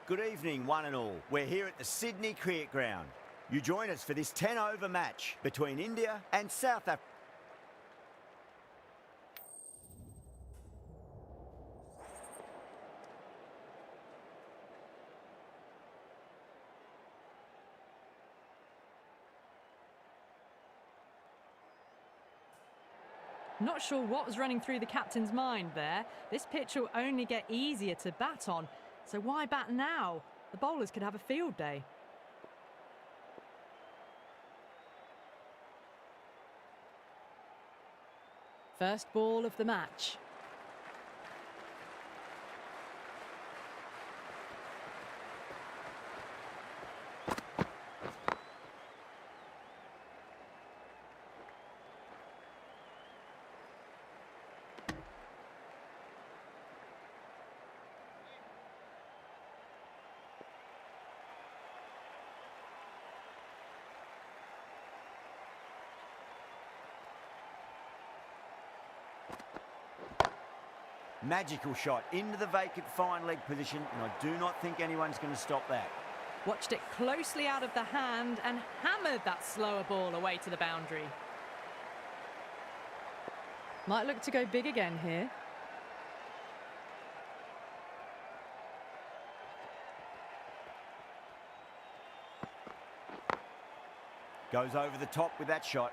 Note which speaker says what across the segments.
Speaker 1: Good evening, one and all. We're here at the Sydney Cricket Ground. You join us for this 10-over match between India and South Africa.
Speaker 2: Not sure what was running through the captain's mind there. This pitch will only get easier to bat on, so why bat now? The bowlers could have a field day. First ball of the match.
Speaker 1: Magical shot into the vacant fine leg position, and I do not think anyone's going to stop that.
Speaker 2: Watched it closely out of the hand and hammered that slower ball away to the boundary. Might look to go big again here.
Speaker 1: Goes over the top with that shot.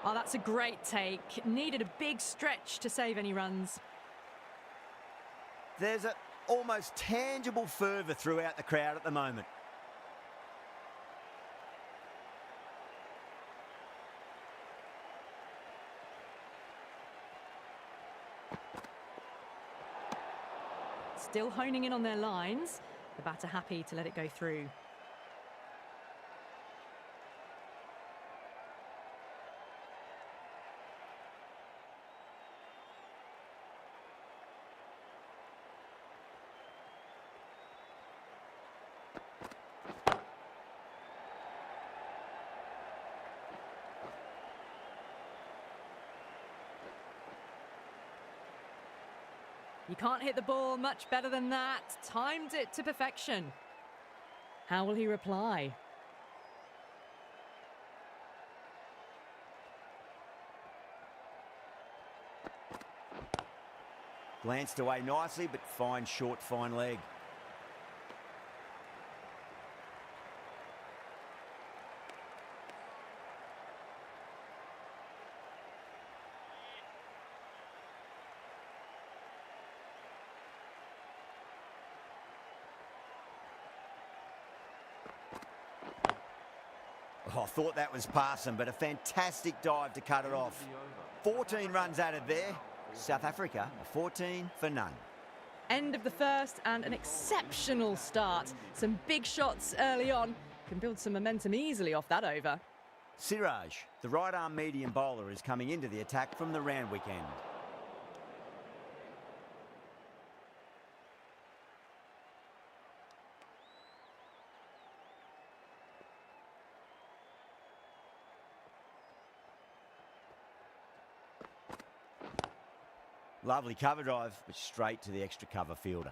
Speaker 2: Oh, that's a great take. Needed a big stretch to save any runs.
Speaker 1: There's an almost tangible fervour throughout the crowd at the moment.
Speaker 2: Still honing in on their lines. The batter happy to let it go through. You can't hit the ball much better than that. Timed it to perfection. How will he reply?
Speaker 1: Glanced away nicely, but fine short, fine leg. Oh, I thought that was passing, but a fantastic dive to cut it off. 14 runs added there. South Africa, 14 for none.
Speaker 2: End of the first and an exceptional start. Some big shots early on. Can build some momentum easily off that over.
Speaker 1: Siraj, the right-arm medium bowler, is coming into the attack from the Randwick end. Lovely cover drive, but straight to the extra cover fielder.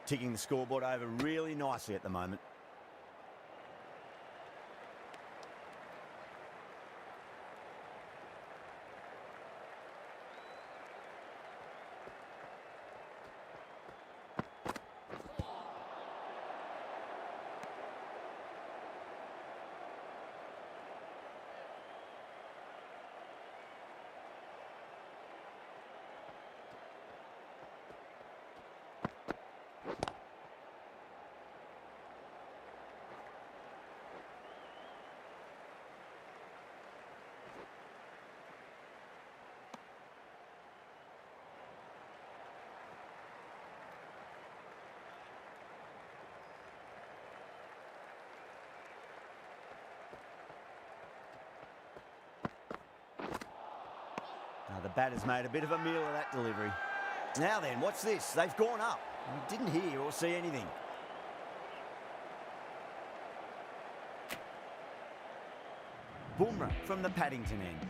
Speaker 1: Ticking the scoreboard over really nicely at the moment. The batter's made a bit of a meal of that delivery. Now then, what's this? They've gone up. We didn't hear or see anything. Boomerang from the Paddington end.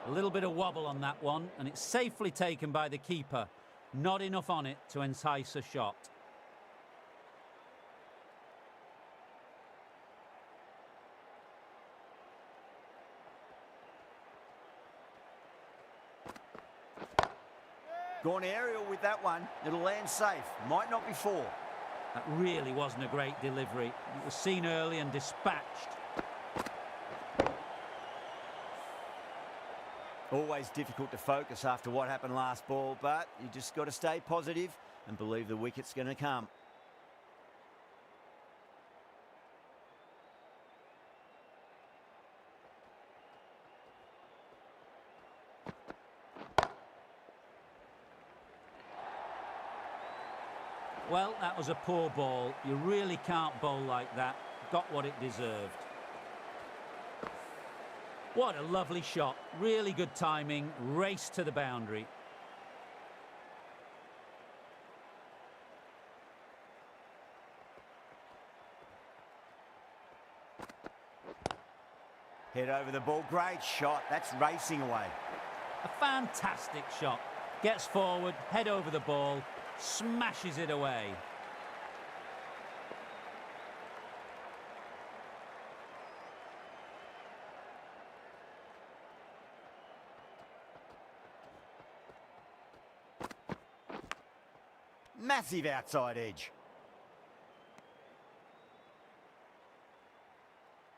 Speaker 3: A little bit of wobble on that one, and it's safely taken by the keeper. Not enough on it to entice a shot.
Speaker 1: Gone aerial with that one. It'll land safe. Might not be four.
Speaker 3: That really wasn't a great delivery. It was seen early and dispatched.
Speaker 1: Always difficult to focus after what happened last ball, but you just got to stay positive and believe the wicket's going to come.
Speaker 3: Well, that was a poor ball. You really can't bowl like that. Got what it deserved. What a lovely shot. Really good timing. Race to the boundary.
Speaker 1: Head over the ball. Great shot. That's racing away.
Speaker 3: A fantastic shot. Gets forward, head over the ball, smashes it away.
Speaker 1: Massive outside edge.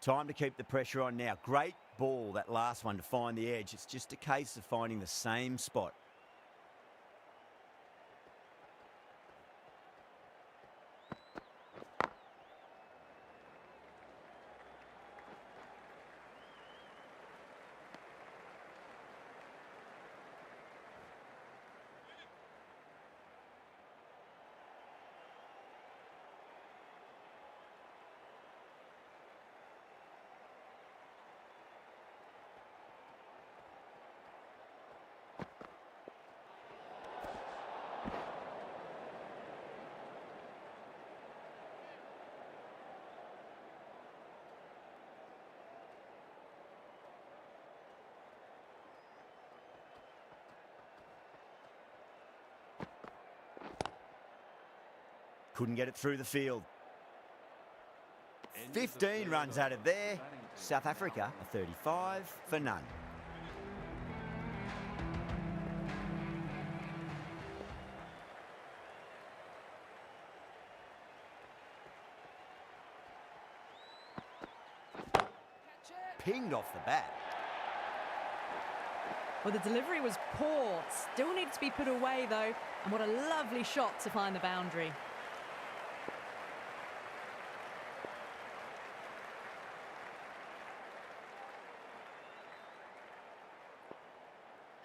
Speaker 1: Time to keep the pressure on now. Great ball, that last one, to find the edge. It's just a case of finding the same spot. Couldn't get it through the field. 15 runs added there. South Africa a 35 for none. Pinged off the bat.
Speaker 2: Well, the delivery was poor. Still needed to be put away, though. And what a lovely shot to find the boundary.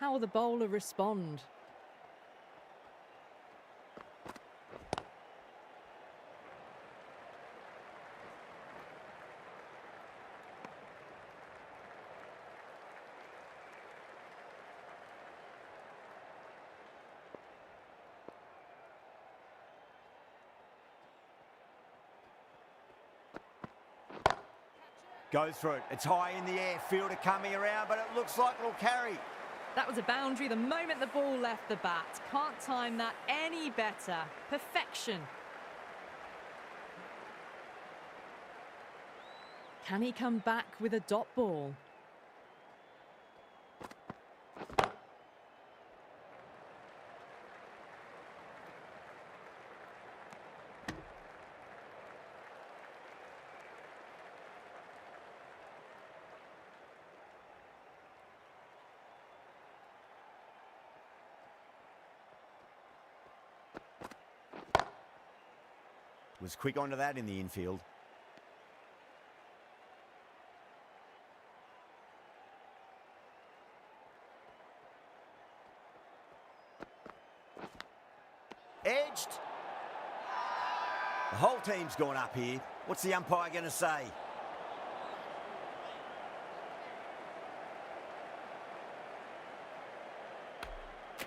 Speaker 2: How will the bowler respond?
Speaker 1: Goes through it. It's high in the air. Fielder coming around, but it looks like it'll carry.
Speaker 2: That was a boundary the moment the ball left the bat. Can't time that any better. Perfection. Can he come back with a dot ball?
Speaker 1: Was quick onto that in the infield. Edged. The whole team's gone up here. What's the umpire going to say?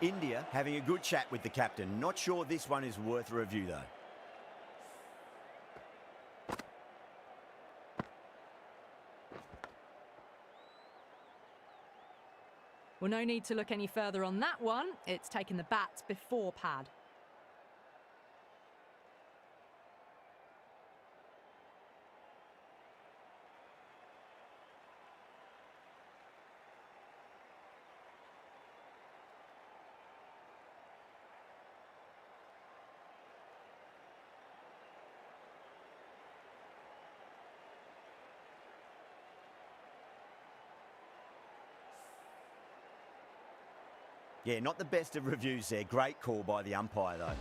Speaker 1: India having a good chat with the captain. Not sure this one is worth a review, though.
Speaker 2: Well, no need to look any further on that one. It's taken the bat before pad.
Speaker 1: Yeah, not the best of reviews there. Great call by the umpire, though.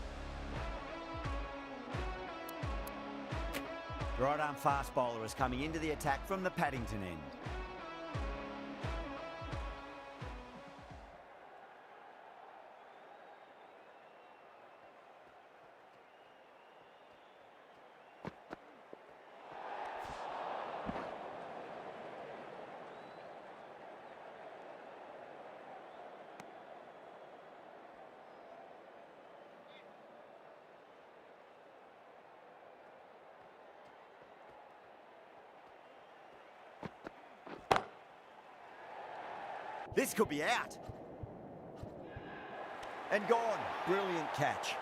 Speaker 1: Right arm fast bowler is coming into the attack from the Paddington end. This could be out. And gone. Brilliant catch.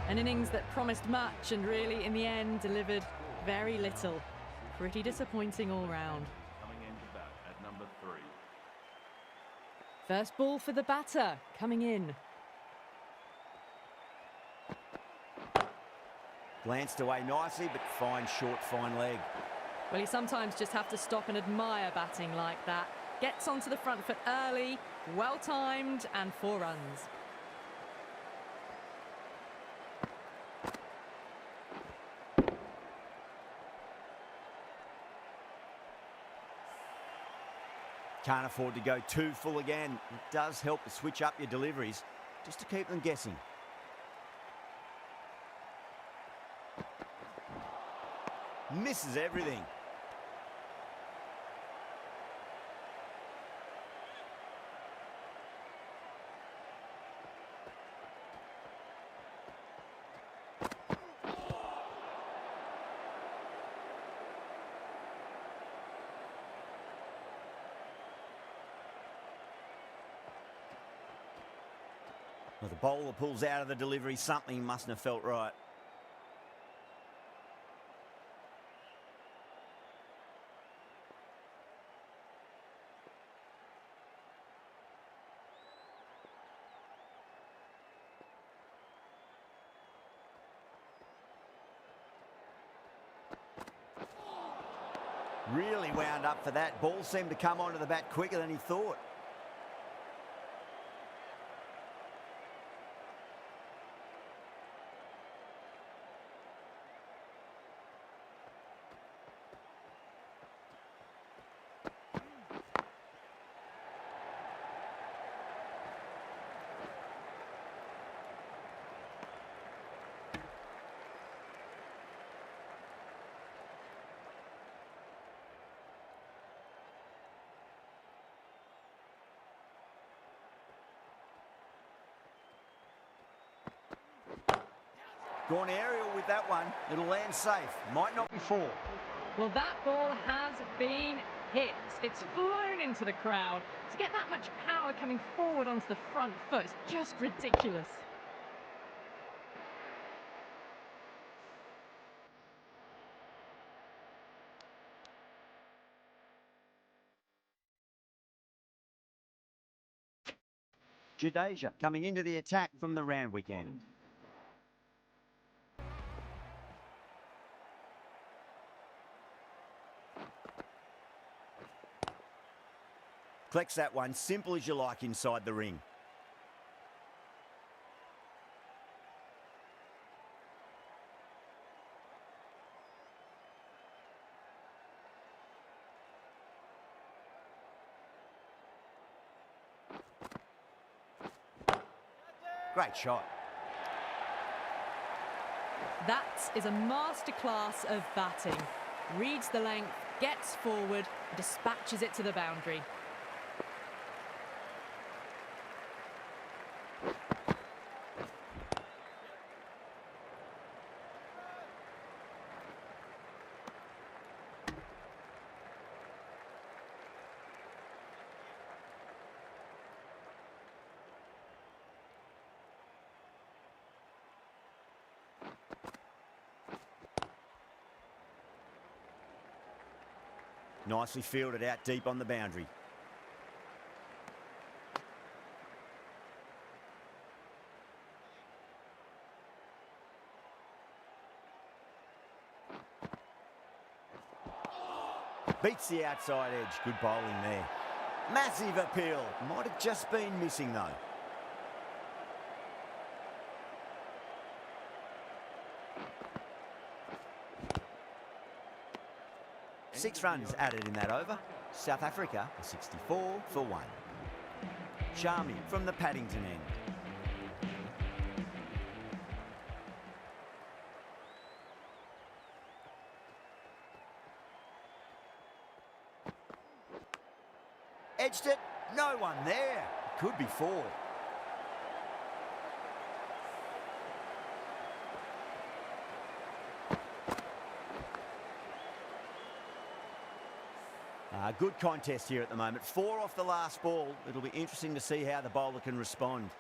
Speaker 2: An innings that promised much and really, in the end, delivered very little. Pretty disappointing all round.
Speaker 4: Coming in to bat at number 3.
Speaker 2: First ball for the batter, coming in.
Speaker 1: Glanced away nicely, but fine short, fine leg.
Speaker 2: Well, you sometimes just have to stop and admire batting like that. Gets onto the front foot early, well-timed, and 4 runs.
Speaker 1: Can't afford to go too full again. It does help to switch up your deliveries, just to keep them guessing. Misses everything. Well, the bowler pulls out of the delivery. Something mustn't have felt right. Really wound up for that. Ball seemed to come onto the bat quicker than he thought. Gone aerial with that one. It'll land safe. Might not be 4.
Speaker 2: Well, that ball has been hit. It's flown into the crowd. To get that much power coming forward onto the front foot is just ridiculous.
Speaker 1: Jayega coming into the attack from the Randwick end. Collects that one, simple as you like inside the ring. Great shot.
Speaker 2: That is a masterclass of batting. Reads the length, gets forward, dispatches it to the boundary.
Speaker 1: Nicely fielded out deep on the boundary. Beats the outside edge. Good bowling there. Massive appeal. Might have just been missing though. Six runs added in that over. South Africa are 64 for 1. Charmy from the Paddington end. Edged it. No one there. Could be 4. Good contest here at the moment. 4 off the last ball. It'll be interesting to see how the bowler can respond.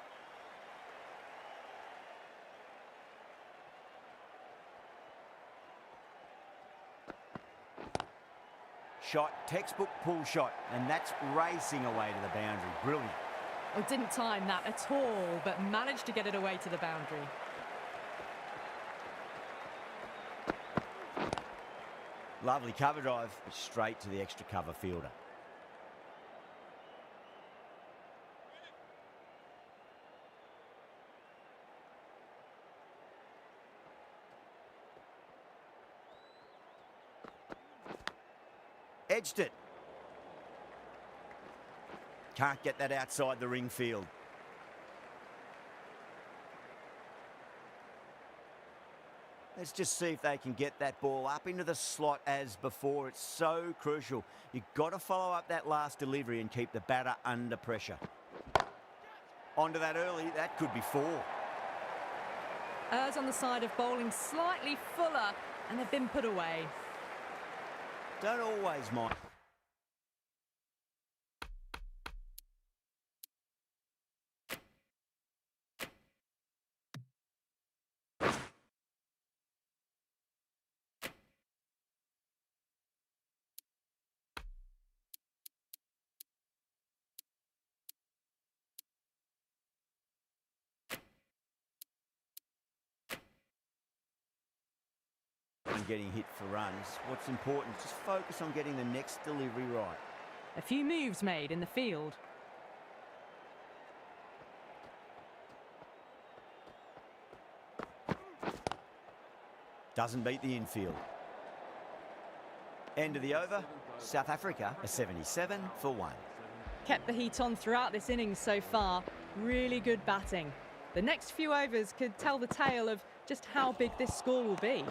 Speaker 1: Shot, textbook pull shot, and that's racing away to the boundary. Brilliant.
Speaker 2: Oh, didn't time that at all, but managed to get it away to the boundary.
Speaker 1: Lovely cover drive, but straight to the extra cover fielder. Edged it. Can't get that outside the ring field. Let's just see if they can get that ball up into the slot as before. It's so crucial. You've got to follow up that last delivery and keep the batter under pressure. Onto that early, that could be 4.
Speaker 2: Errs on the side of bowling slightly fuller, and they've been put away.
Speaker 1: Don't always mind. Getting hit for runs. What's important is just focus on getting the next delivery right.
Speaker 2: A few moves made in the field.
Speaker 1: Doesn't beat the infield. End of the over. South Africa are 77 for 1.
Speaker 2: Kept the heat on throughout this innings so far. Really good batting. The next few overs could tell the tale of just how big this score will be.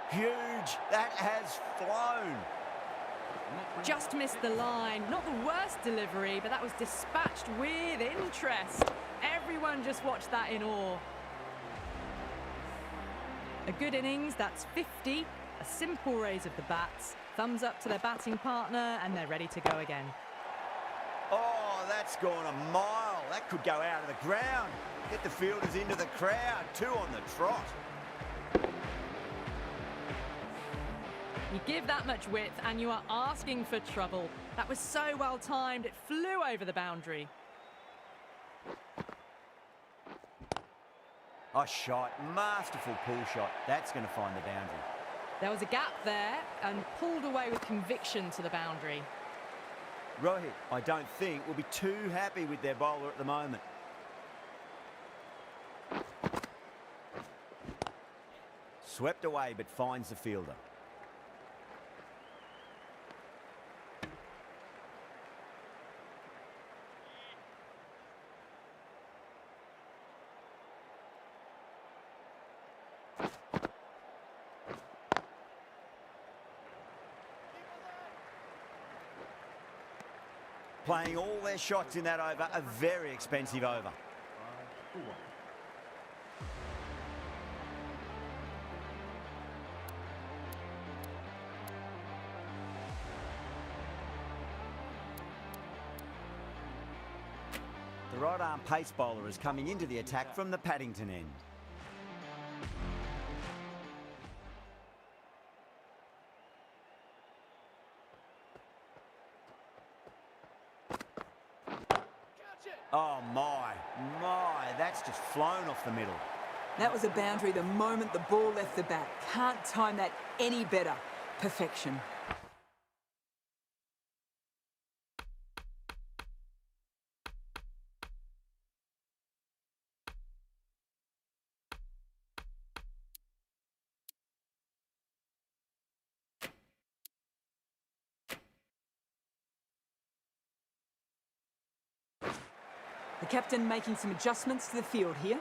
Speaker 1: Huge. That has flown.
Speaker 2: Just missed the line. Not the worst delivery, but that was dispatched with interest. Everyone just watched that in awe. A good innings, that's 50. A simple raise of the bats. Thumbs up to their batting partner, and they're ready to go again.
Speaker 1: Oh, that's gone a mile. That could go out of the ground. Get the fielders into the crowd. 2 on the trot.
Speaker 2: You give that much width and you are asking for trouble. That was so well timed, it flew over the boundary.
Speaker 1: A shot, masterful pull shot. That's going to find the boundary.
Speaker 2: There was a gap there and pulled away with conviction to the boundary.
Speaker 1: Rohit, I don't think, will be too happy with their bowler at the moment. Swept away but finds the fielder. Playing all their shots in that over, a very expensive over.
Speaker 4: 5-1.
Speaker 1: The right arm pace bowler is coming into the attack from the Paddington end. Oh my, that's just flown off the middle.
Speaker 5: That was a boundary the moment the ball left the bat. Can't time that any better. Perfection. The captain making some adjustments to the field here.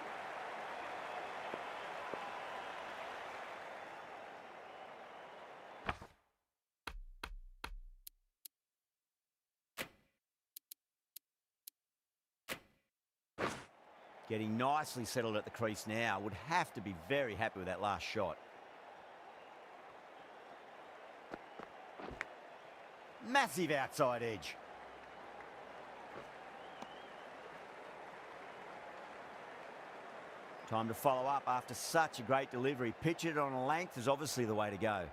Speaker 1: Getting nicely settled at the crease now. Would have to be very happy with that last shot. Massive outside edge. Time to follow up after such a great delivery. Pitch it on a length is obviously the way to go.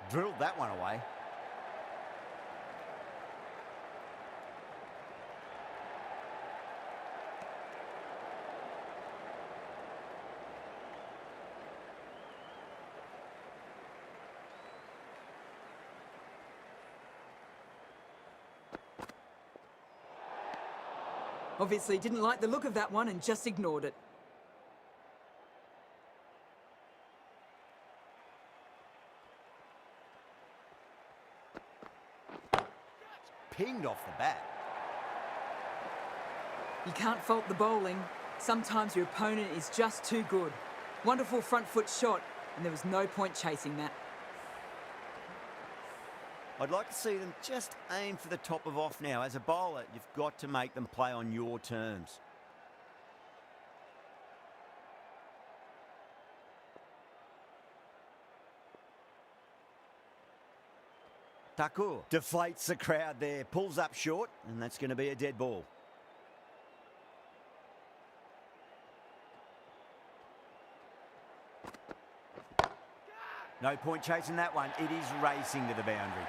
Speaker 1: Drilled that one away.
Speaker 5: Obviously didn't like the look of that one and just ignored it.
Speaker 1: Pinged off the bat.
Speaker 5: You can't fault the bowling. Sometimes your opponent is just too good. Wonderful front foot shot, and there was no point chasing that.
Speaker 1: I'd like to see them just aim for the top of off now. As a bowler, you've got to make them play on your terms. Taku deflates the crowd there, pulls up short, and that's going to be a dead ball. No point chasing that one. It is racing to the boundary.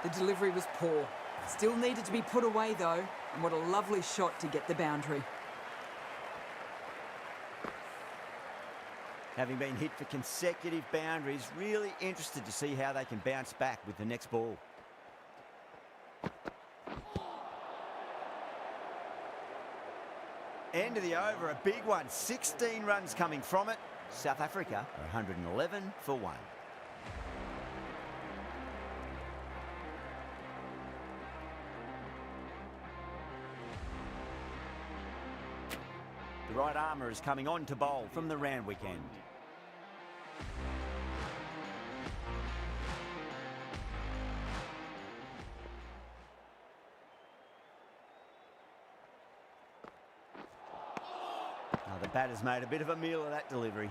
Speaker 5: The delivery was poor. Still needed to be put away though, and what a lovely shot to get the boundary.
Speaker 1: Having been hit for consecutive boundaries, really interested to see how they can bounce back with the next ball. End of the over, a big one. 16 runs coming from it. South Africa are 111 for 1. The right armour is coming on to bowl from the Randwick end. Now the batter's made a bit of a meal of that delivery.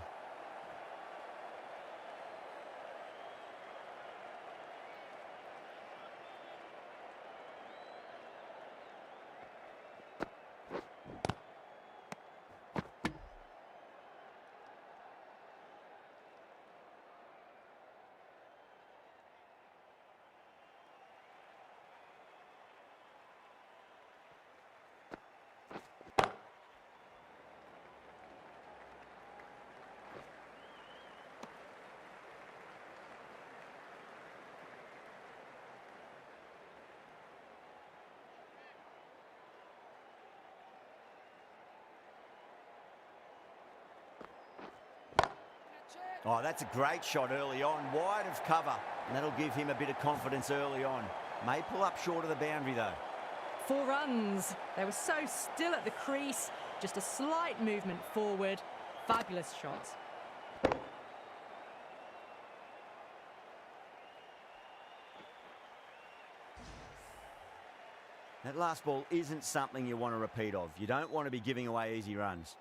Speaker 1: Oh, that's a great shot early on, wide of cover, and that'll give him a bit of confidence early on. May pull up short of the boundary though.
Speaker 2: 4 runs. They were so still at the crease, just a slight movement forward. Fabulous shot.
Speaker 1: That last ball isn't something you want to repeat of. You don't want to be giving away easy runs.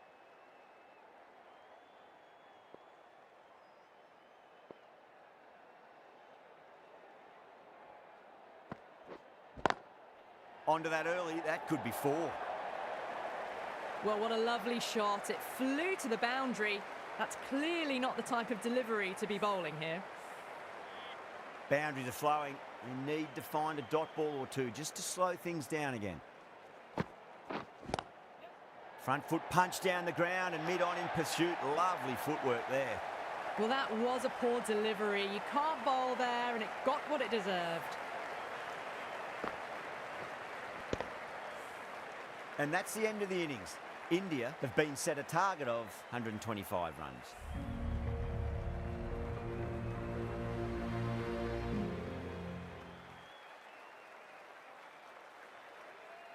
Speaker 1: Onto that early, that could be 4.
Speaker 2: Well, what a lovely shot. It flew to the boundary. That's clearly not the type of delivery to be bowling here.
Speaker 1: Boundaries are flowing. You need to find a dot ball or two just to slow things down again. Front foot punch down the ground and mid on in pursuit. Lovely footwork there.
Speaker 2: Well, that was a poor delivery. You can't bowl there, and it got what it deserved.
Speaker 1: And that's the end of the innings. India have been set a target of 125 runs.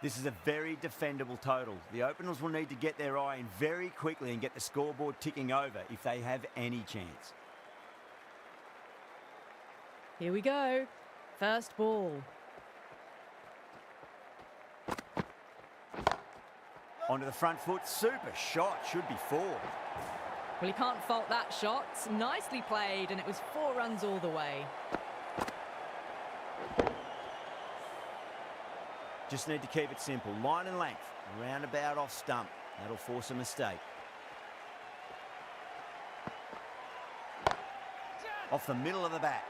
Speaker 1: This is a very defendable total. The openers will need to get their eye in very quickly and get the scoreboard ticking over if they have any chance.
Speaker 2: Here we go. First ball.
Speaker 1: Onto the front foot, super shot, should be 4.
Speaker 2: Well, you can't fault that shot. Nicely played, and it was 4 runs all the way.
Speaker 1: Just need to keep it simple. Line and length, roundabout off stump. That'll force a mistake. Off the middle of the bat.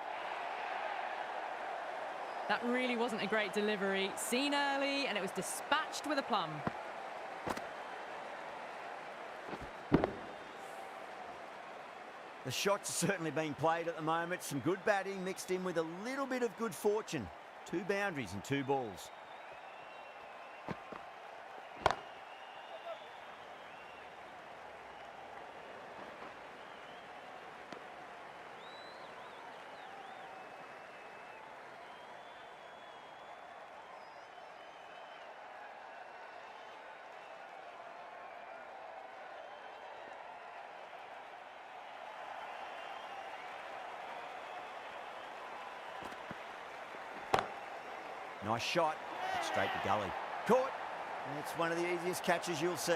Speaker 2: That really wasn't a great delivery. Seen early, and it was dispatched with a plum.
Speaker 1: The shots are certainly being played at the moment. Some good batting mixed in with a little bit of good fortune. 2 boundaries and 2 balls. Nice shot, straight to gully. Caught. It's one of the easiest catches you'll see.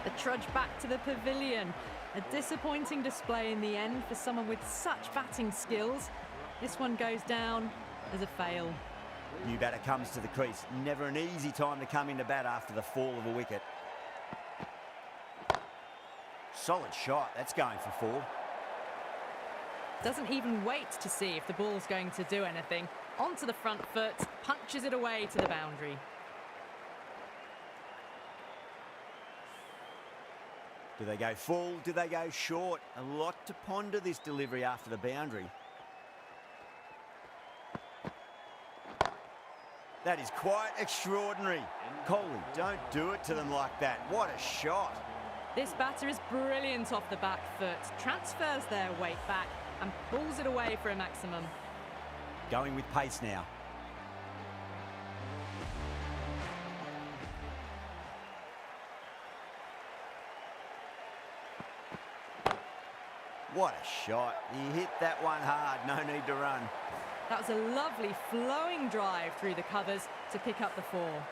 Speaker 2: The trudge back to the pavilion. A disappointing display in the end for someone with such batting skills. This one goes down as a fail.
Speaker 1: New batter comes to the crease. Never an easy time to come into bat after the fall of a wicket. Solid shot, that's going for 4.
Speaker 2: Doesn't even wait to see if the ball's going to do anything. Onto the front foot, punches it away to the boundary.
Speaker 1: Do they go full? Do they go short? A lot to ponder this delivery after the boundary. That is quite extraordinary. Coley, don't do it to them like that. What a shot.
Speaker 2: This batter is brilliant off the back foot, transfers their weight back and pulls it away for a maximum.
Speaker 1: Going with pace now. What a shot. He hit that one hard, no need to run.
Speaker 2: That was a lovely flowing drive through the covers to pick up the 4.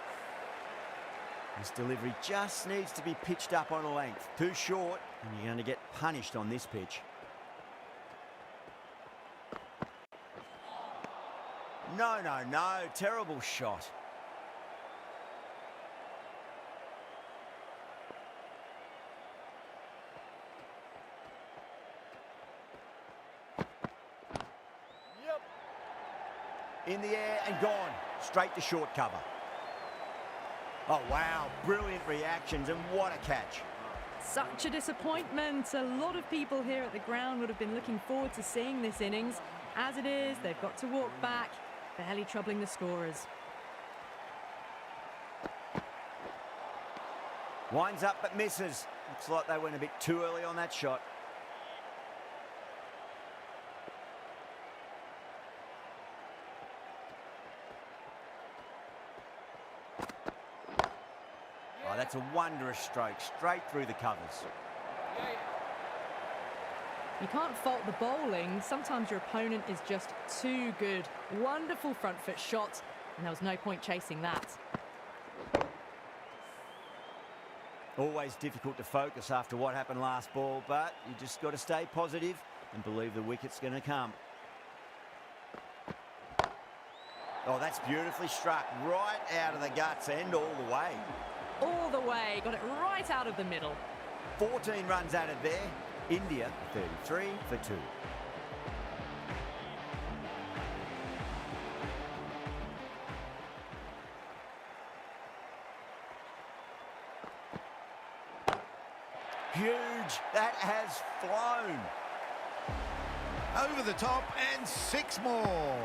Speaker 1: This delivery just needs to be pitched up on a length. Too short, and you're going to get punished on this pitch. No, no, no. Terrible shot.
Speaker 4: Yep.
Speaker 1: In the air and gone. Straight to short cover. Oh, wow. Brilliant reactions, and what a catch.
Speaker 2: Such a disappointment. A lot of people here at the ground would have been looking forward to seeing this innings. As it is, they've got to walk back, barely troubling the scorers.
Speaker 1: Winds up but misses. Looks like they went a bit too early on that shot. Oh, that's a wondrous stroke, straight through the covers.
Speaker 2: You can't fault the bowling. Sometimes your opponent is just too good. Wonderful front foot shot, and there was no point chasing that.
Speaker 1: Always difficult to focus after what happened last ball, but you just got to stay positive and believe the wicket's going to come. Oh, that's beautifully struck, right out of the guts and all the way.
Speaker 2: All the way, got it right out of the middle.
Speaker 1: 14 runs added there. India 33 for 2. Huge, that has flown.
Speaker 4: Over the top and 6 more.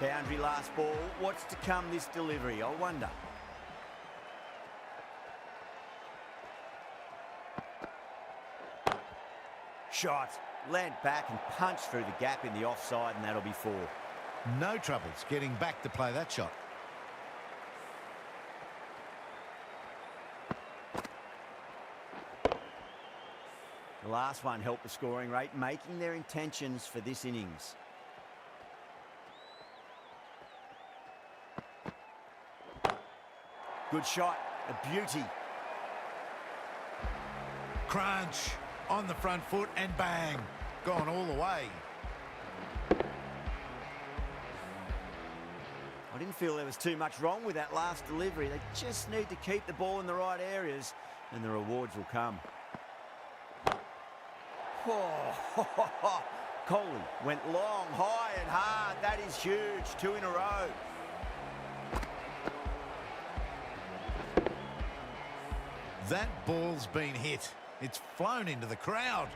Speaker 1: Boundary last ball. What's to come this delivery, I wonder. Shot, leant back and punched through the gap in the offside, and that'll be 4.
Speaker 4: No troubles getting back to play that shot.
Speaker 1: The last one helped the scoring rate, making their intentions for this innings. Good shot, a beauty.
Speaker 4: Crunch on the front foot and bang, gone all the way.
Speaker 1: I didn't feel there was too much wrong with that last delivery. They just need to keep the ball in the right areas and the rewards will come. Oh, Coley went long, high and hard. That is huge. 2 in a row.
Speaker 4: That ball's been hit. It's flown into the crowd.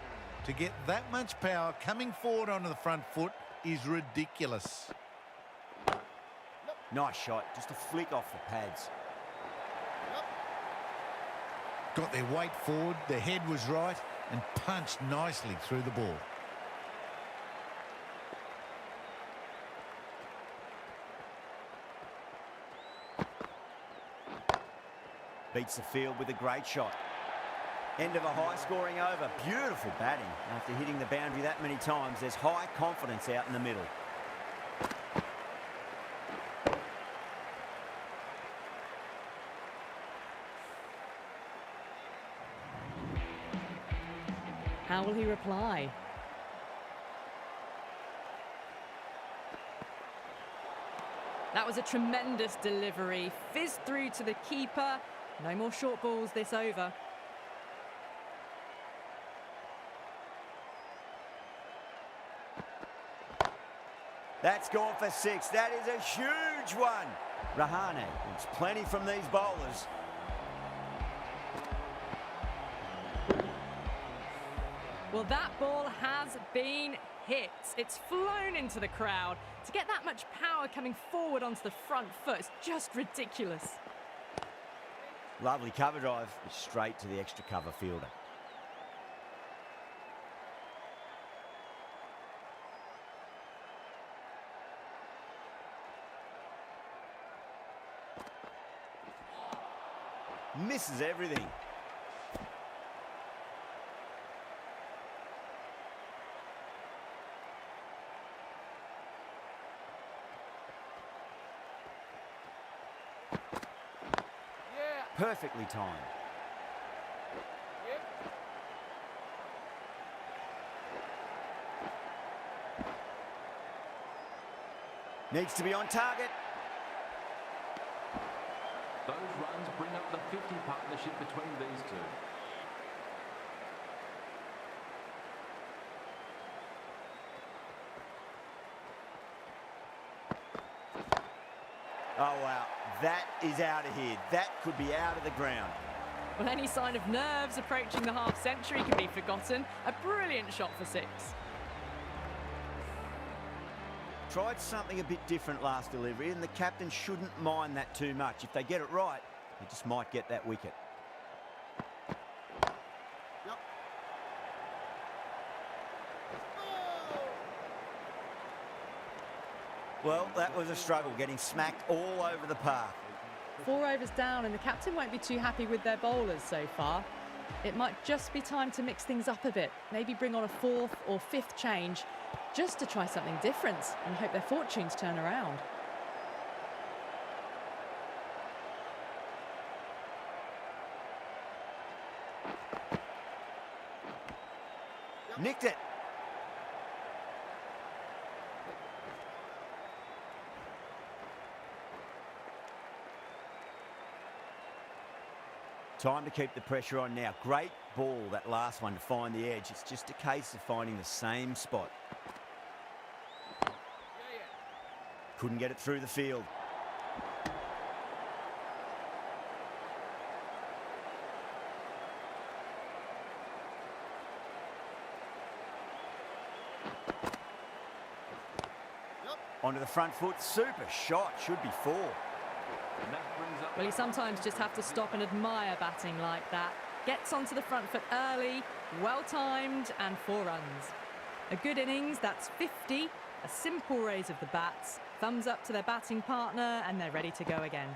Speaker 4: To get that much power coming forward onto the front foot is ridiculous.
Speaker 1: Nice shot. Just a flick off the pads.
Speaker 4: Got their weight forward, their head was right, and punched nicely through the ball.
Speaker 1: Beats the field with a great shot. End of a high-scoring over. Beautiful batting. After hitting the boundary that many times, there's high confidence out in the middle.
Speaker 2: How will he reply? That was a tremendous delivery. Fizzed through to the keeper. No more short balls this over.
Speaker 1: That's gone for 6. That is a huge one. Rahane wants plenty from these bowlers.
Speaker 2: Well, that ball has been hit. It's flown into the crowd. To get that much power coming forward onto the front foot is just ridiculous.
Speaker 1: Lovely cover drive, straight to the extra cover fielder. Misses everything. Perfectly timed. Needs to be on target.
Speaker 6: Those runs bring up the 50 partnership between these two.
Speaker 1: Oh, wow. That is out of here. That could be out of the ground.
Speaker 2: Well, any sign of nerves approaching the half-century can be forgotten. A brilliant shot for 6.
Speaker 1: tried something a bit different last delivery, and the captain shouldn't mind that too much. If they get it right, they just might get that wicket. Well, that was a struggle, getting smacked all over the park.
Speaker 2: 4 overs down, and the captain won't be too happy with their bowlers so far. It might just be time to mix things up a bit. Maybe bring on a 4th or 5th change just to try something different and hope their fortunes turn around.
Speaker 1: Nicked it. Time to keep the pressure on now. Great ball, that last one, to find the edge. It's just a case of finding the same spot. Couldn't get it through the field. Onto the front foot. Super shot. Should be 4.
Speaker 2: Well, you sometimes just have to stop and admire batting like that. Gets onto the front foot early, well-timed, and 4 runs. A good innings, that's 50. A simple raise of the bats. Thumbs up to their batting partner, and they're ready to go again.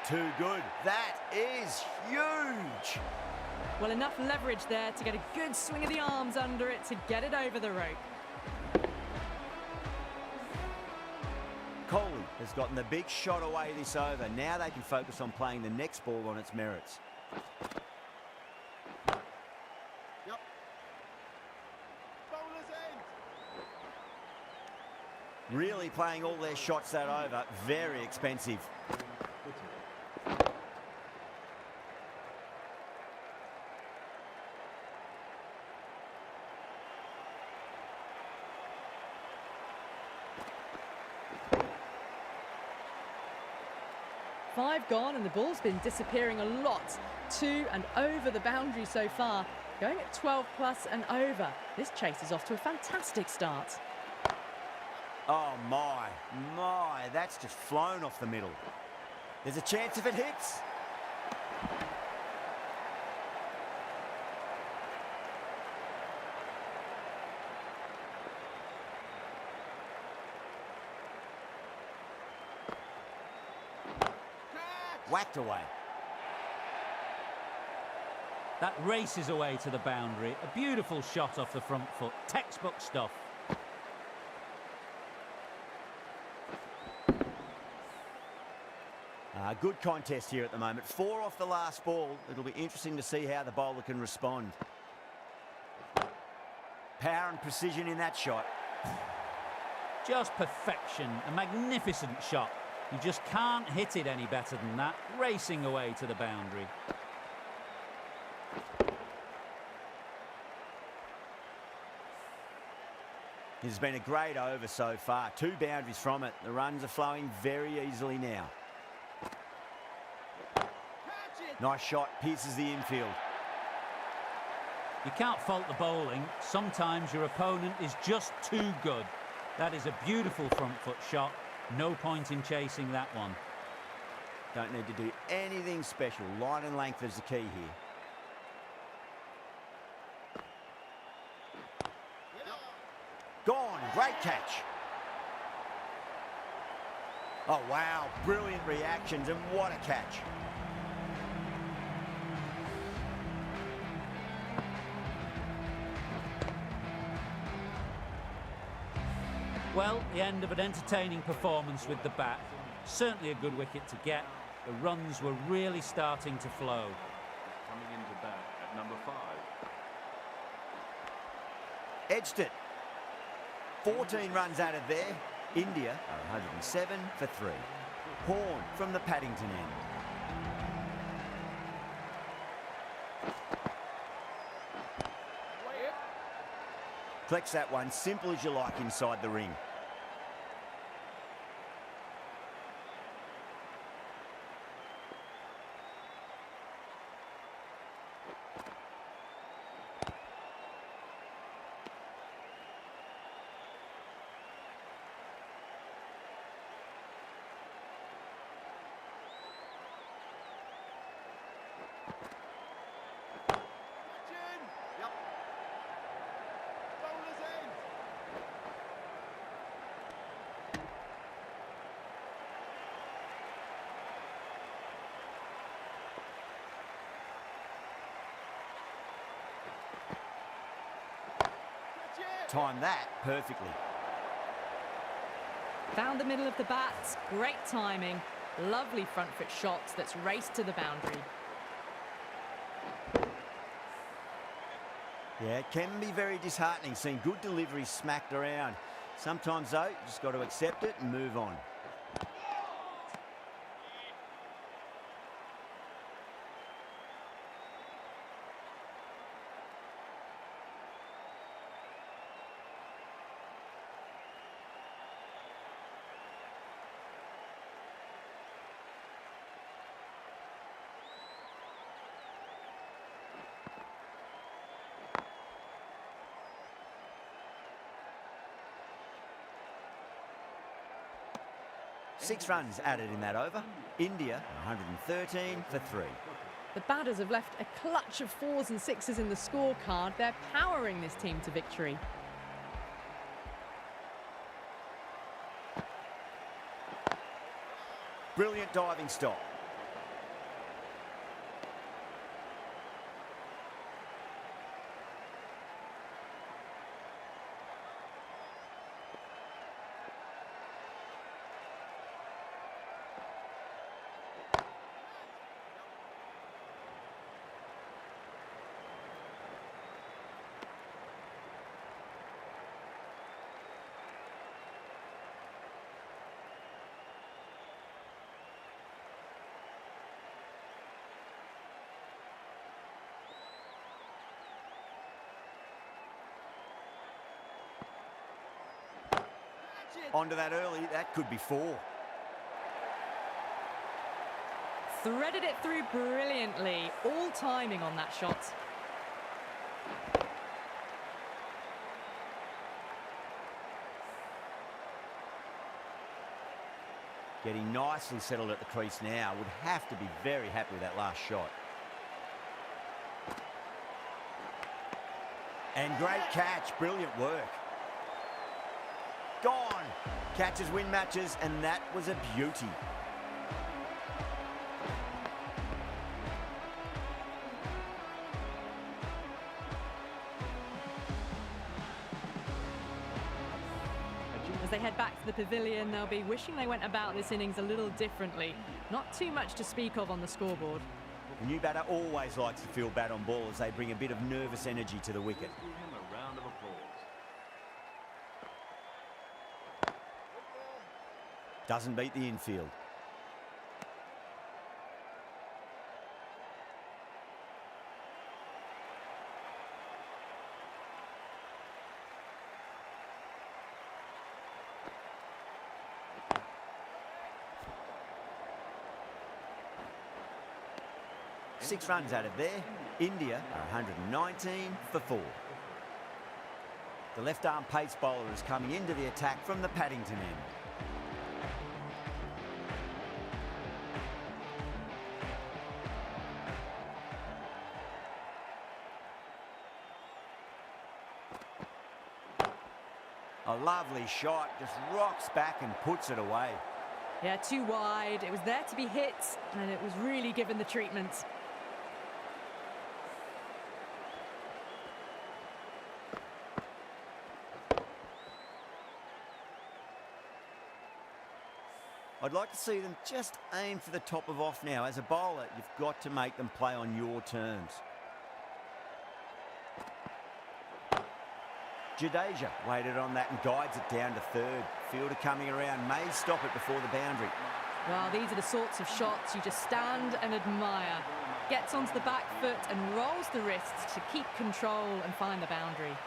Speaker 1: Too good. That is huge.
Speaker 2: Well, enough leverage there to get a good swing of the arms under it to get it over the rope.
Speaker 1: Kaun has gotten the big shot away this over. Now they can focus on playing the next ball on its merits. Really playing all their shots that over. Very expensive.
Speaker 2: Five gone, and the ball's been disappearing a lot to and over the boundary so far. Going at 12 plus and over. This chase is off to a fantastic start.
Speaker 1: Oh my, that's just flown off the middle. There's a chance if it hits. Whacked away.
Speaker 3: That races away to the boundary. A beautiful shot off the front foot. Textbook stuff.
Speaker 1: Good contest here at the moment. 4 off the last ball. It'll be interesting to see how the bowler can respond. Power and precision in that shot.
Speaker 3: Just perfection. A magnificent shot. You just can't hit it any better than that. Racing away to the boundary.
Speaker 1: This has been a great over so far. 2 boundaries from it. The runs are flowing very easily now. Nice shot, pierces the infield.
Speaker 3: You can't fault the bowling. Sometimes your opponent is just too good. That is a beautiful front foot shot. No point in chasing that one.
Speaker 1: Don't need to do anything special. Line and length is the key here. Gone, great catch. Oh wow, brilliant reactions, and what a catch.
Speaker 3: Well, the end of an entertaining performance with the bat. Certainly a good wicket to get. The runs were really starting to flow.
Speaker 6: Coming into bat at number 5.
Speaker 1: Edged it. 14 runs out of there. India are 107 for 3. Horn from the Paddington end. Collects that one, simple as you like, inside the ring. timed that perfectly.
Speaker 2: Found the middle of the bat, great timing, lovely front foot shot that's raced to the boundary.
Speaker 1: Yeah, it can be very disheartening seeing good deliveries smacked around. Sometimes, though, you just got to accept it and move on. Six runs added in that over. India 113 for 3.
Speaker 2: The batters have left a clutch of 4s and 6s in the scorecard. They're powering this team to victory.
Speaker 1: Brilliant diving stop. Onto that early, that could be 4.
Speaker 2: Threaded it through brilliantly, all timing on that shot.
Speaker 1: Getting nicely settled at the crease now. Would have to be very happy with that last shot. And great catch, brilliant work. Gone. Catches win matches, and that was a beauty.
Speaker 2: As they head back to the pavilion, they'll be wishing they went about this innings a little differently. Not too much to speak of on the scoreboard.
Speaker 1: The new batter always likes to feel bat on ball as they bring a bit of nervous energy to the wicket.
Speaker 6: Give him a round of applause.
Speaker 1: Doesn't beat the infield. Six runs added there. India are 119 for 4. The left-arm pace bowler is coming into the attack from the Paddington end. A lovely shot, just rocks back and puts it away.
Speaker 2: Yeah, too wide. It was there to be hit, and it was really given the treatment.
Speaker 1: I'd like to see them just aim for the top of off now. As a bowler, you've got to make them play on your terms. Jayega waited on that and guides it down to third. Fielder coming around may stop it before the boundary.
Speaker 2: Well, these are the sorts of shots you just stand and admire. Gets onto the back foot and rolls the wrists to keep control and find the boundary.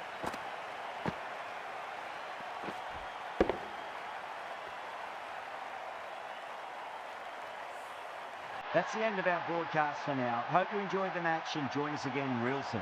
Speaker 1: That's the end of our broadcast for now. Hope you enjoyed the match and join us again real soon.